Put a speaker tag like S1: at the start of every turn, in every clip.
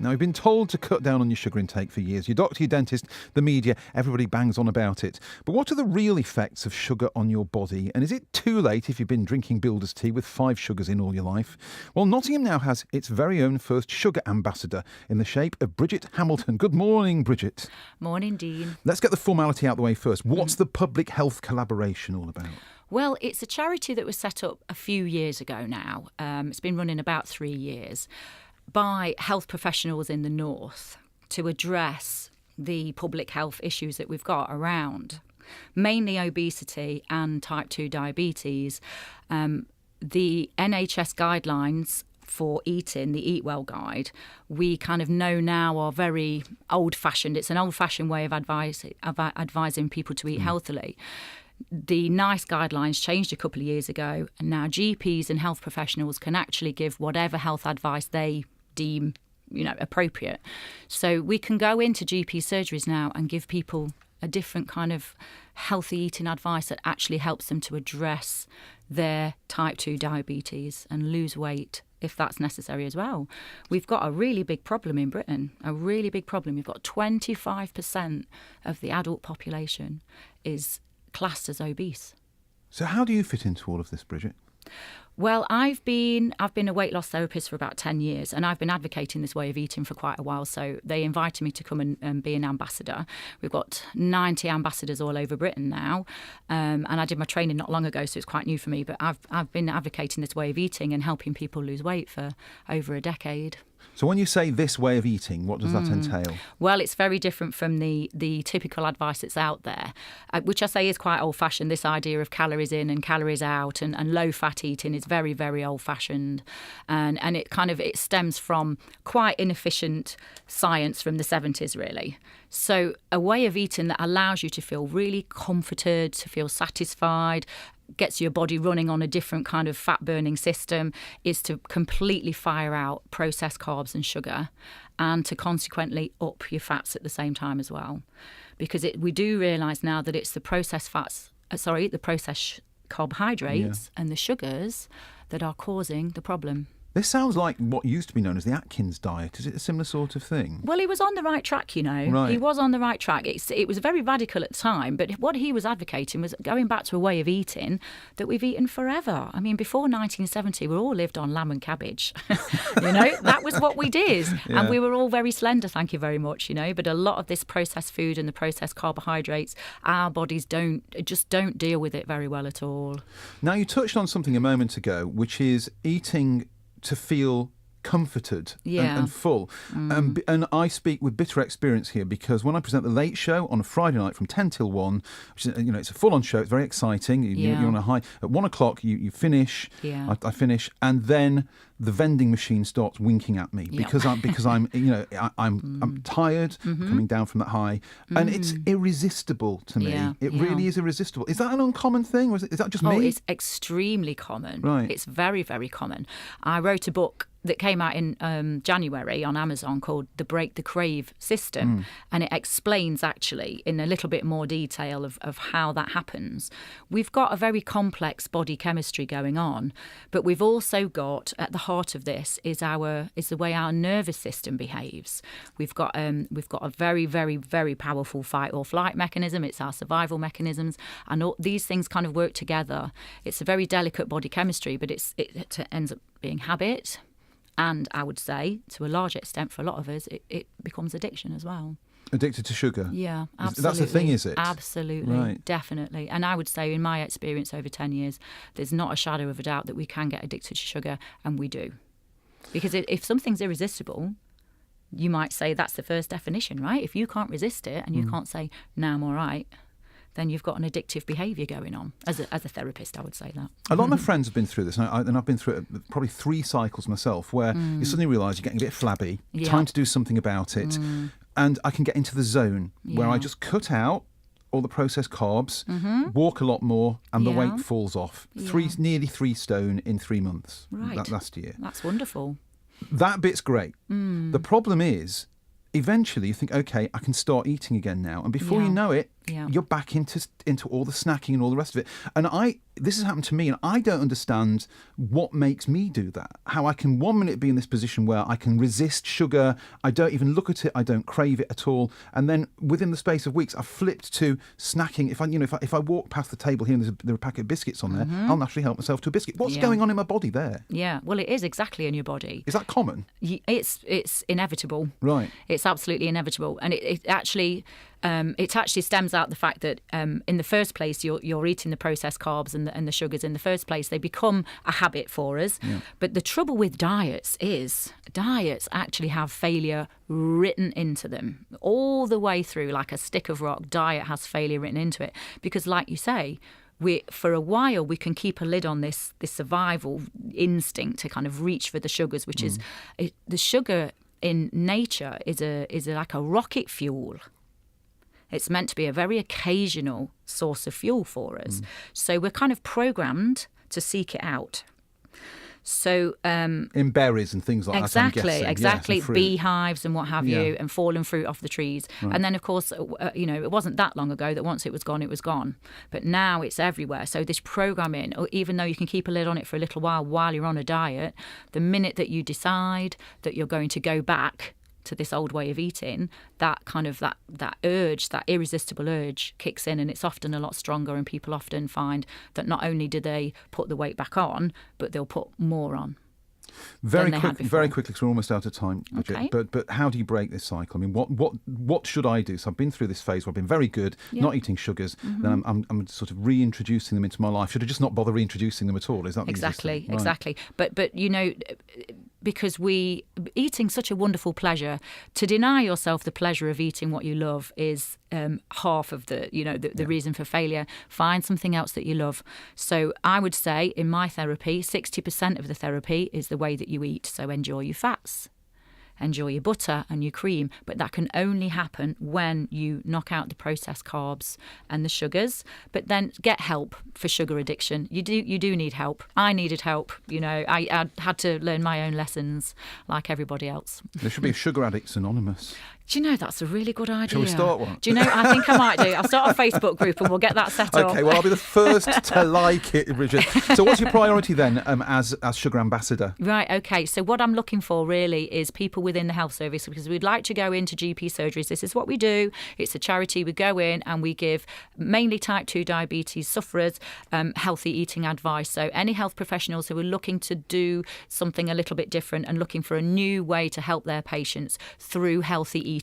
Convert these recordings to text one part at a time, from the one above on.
S1: Now, you've been told to cut down on your sugar intake for years. Your doctor, your dentist, the media, everybody bangs on about it. But what are the real effects of sugar on your body? And is it too late if you've been drinking builder's tea with 5 sugars in all your life? Well, Nottingham now has its very own first sugar ambassador in the shape of Bridget Hamilton. Good morning, Bridget.
S2: Morning, Dean.
S1: Let's get the formality out the way first. What's the public health collaboration all about?
S2: Well, it's a charity that was set up a few years ago now. It's been running about 3 years by health professionals in the north to address the public health issues that we've got around, mainly obesity and type 2 diabetes. The NHS guidelines for eating, the Eat Well Guide, we kind of know now are very old-fashioned. It's an old-fashioned way of advising people to eat healthily. The NICE guidelines changed a couple of years ago, and now GPs and health professionals can actually give whatever health advice they deem, appropriate. So we can go into GP surgeries now and give people a different kind of healthy eating advice that actually helps them to address their type 2 diabetes and lose weight if that's necessary as well. We've got a really big problem in Britain, a really big problem. We've got 25% of the adult population is classed as obese.
S1: So how do you fit into all of this, Bridget?
S2: Well, I've been a weight loss therapist for about 10 years, and I've been advocating this way of eating for quite a while. So they invited me to come and be an ambassador. We've got 90 ambassadors all over Britain now, and I did my training not long ago, so it's quite new for me. But I've been advocating this way of eating and helping people lose weight for over a decade.
S1: So when you say this way of eating, what does that entail?
S2: Well, it's very different from the typical advice that's out there, which I say is quite old-fashioned. This idea of calories in and calories out and low-fat eating is very, very old-fashioned. And it stems from quite inefficient science from the 70s, really. So a way of eating that allows you to feel really comforted, to feel satisfied, gets your body running on a different kind of fat-burning system, is to completely fire out processed carbs and sugar and to consequently up your fats at the same time as well. Because we do realise now that it's the processed carbohydrates and the sugars that are causing the problem.
S1: This sounds like what used to be known as the Atkins diet. Is it a similar sort of thing?
S2: Well, he was on the right track,
S1: Right.
S2: He was on the right track. It was very radical at the time, but what he was advocating was going back to a way of eating that we've eaten forever. I mean, before 1970, we all lived on lamb and cabbage. That was what we did.
S1: Yeah.
S2: And we were all very slender, thank you very much, But a lot of this processed food and the processed carbohydrates, our bodies don't deal with it very well at all.
S1: Now, you touched on something a moment ago, which is eating to feel comforted and full. And I speak with bitter experience here because when I present The Late Show on a Friday night from 10 till 1, which is, it's a full-on show, it's very exciting. You're on a high. At 1 o'clock, you finish, I finish, and then the vending machine starts winking at me because I'm tired, coming down from that high, and it's irresistible to me. It really is irresistible. Is that an uncommon thing, or is that just me?
S2: Oh, it's extremely common.
S1: Right.
S2: It's very, very common. I wrote a book that came out in January on Amazon called The Break the Crave System. And it explains actually in a little bit more detail of how that happens. We've got a very complex body chemistry going on, but we've also got at the heart of this is the way our nervous system behaves. We've got a very, very, very powerful fight or flight mechanism. It's our survival mechanisms, and all these things kind of work together. It's a very delicate body chemistry, but it ends up being habit. And I would say, to a large extent, for a lot of us, it becomes addiction as well.
S1: Addicted to sugar?
S2: Yeah, absolutely.
S1: That's the thing, is it?
S2: Absolutely,
S1: right.
S2: Definitely. And I would say, in my experience over 10 years, there's not a shadow of a doubt that we can get addicted to sugar, and we do. Because if something's irresistible, you might say that's the first definition, right? If you can't resist it and you can't say, "No, I'm all right," then you've got an addictive behaviour going on. As a therapist, I would say that.
S1: A lot of my friends have been through this, and I've been through it probably 3 cycles myself, where you suddenly realise you're getting a bit flabby, time to do something about it, and I can get into the zone where I just cut out all the processed carbs, walk a lot more, and the weight falls off. Nearly 3 stone in 3 months last year.
S2: That's wonderful.
S1: That bit's great. The problem is, eventually you think, OK, I can start eating again now, and before you know it, you're back into all the snacking and all the rest of it. And this has happened to me, and I don't understand what makes me do that. How I can 1 minute be in this position where I can resist sugar, I don't even look at it, I don't crave it at all, and then within the space of weeks, I've flipped to snacking. If I walk past the table here and there are a packet of biscuits on there, I'll naturally help myself to a biscuit. What's going on in my body there?
S2: Yeah, well, it is exactly in your body.
S1: Is that common?
S2: It's inevitable.
S1: Right.
S2: It's absolutely inevitable, and it actually stems out the fact that in the first place you're eating the processed carbs and the sugars in the first place. They become a habit for us. Yeah. But the trouble with diets is diets actually have failure written into them all the way through, like a stick of rock. Diet has failure written into it because, like you say, for a while we can keep a lid on this survival instinct to kind of reach for the sugars, which is the sugar in nature is like a rocket fuel. It's meant to be a very occasional source of fuel for us. So we're kind of programmed to seek it out. So
S1: in berries and things like that.
S2: Exactly.
S1: Yes,
S2: beehives and what have you, and fallen fruit off the trees. Right. And then, of course, it wasn't that long ago that once it was gone. But now it's everywhere. So this programming, even though you can keep a lid on it for a little while you're on a diet, the minute that you decide that you're going to go back to this old way of eating, that urge, that irresistible urge kicks in, and it's often a lot stronger, and people often find that not only do they put the weight back on, but they'll put more on.
S1: Very quickly, because we're almost out of time, Bridget.
S2: Okay.
S1: But how do you break this cycle? I mean, what should I do? So I've been through this phase where I've been very good, not eating sugars. Then I'm sort of reintroducing them into my life. Should I just not bother reintroducing them at all? Is that
S2: exactly?
S1: Right.
S2: Exactly. But because eating such a wonderful pleasure, to deny yourself the pleasure of eating what you love is half of the reason for failure. Find something else that you love. So I would say in my therapy, 60% of the therapy is the way that you eat. So enjoy your fats, enjoy your butter and your cream, but that can only happen when you knock out the processed carbs and the sugars. But then get help for sugar addiction. You do need help. I needed help. I had to learn my own lessons like everybody else.
S1: There should be a Sugar Addicts Anonymous.
S2: Do you know, that's a really good idea.
S1: Shall we start one?
S2: Do you know, I think I might do. I'll start a Facebook group and we'll get that set up.
S1: Okay, well, I'll be the first to like it, Bridget. So what's your priority then as Sugar Ambassador?
S2: Right, okay. So what I'm looking for really is people within the health service, because we'd like to go into GP surgeries. This is what we do. It's a charity. We go in and we give mainly type 2 diabetes sufferers healthy eating advice. So any health professionals who are looking to do something a little bit different and looking for a new way to help their patients through healthy eating,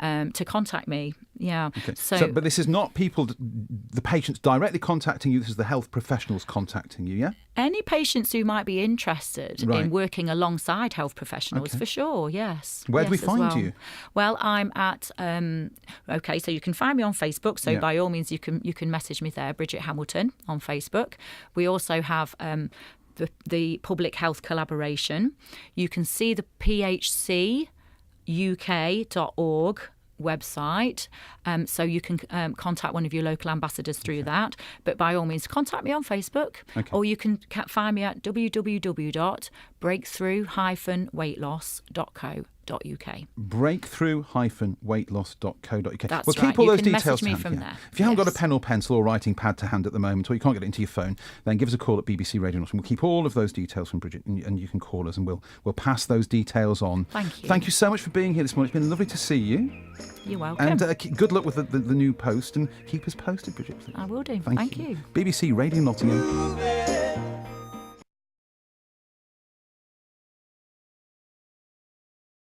S2: to contact me. Yeah. Okay.
S1: But this is not the patients directly contacting you. This is the health professionals contacting you, yeah?
S2: Any patients who might be interested in working alongside health professionals, for sure, yes.
S1: Where do we find you?
S2: Well, I'm at, so you can find me on Facebook. So by all means, you can message me there, Bridget Hamilton on Facebook. We also have the Public Health Collaboration. You can see the PHC uk.org website, so you can contact one of your local ambassadors through that. But by all means, contact me on Facebook, or you can find me at www.breakthrough-weightloss.co.uk.
S1: breakthrough-weightloss.co.uk.
S2: That's
S1: we'll keep all those details
S2: me from there.
S1: If you haven't got a pen or pencil or writing pad to hand at the moment, or you can't get it into your phone, then give us a call at BBC Radio Nottingham. We'll keep all of those details from Bridget, and you can call us and we'll pass those details on.
S2: Thank you.
S1: Thank you so much for being here this morning. It's been lovely to see you.
S2: You're welcome.
S1: And good luck with the new post, and keep us posted, Bridget.
S2: I will do.
S1: Thank
S2: you.
S1: BBC Radio Nottingham.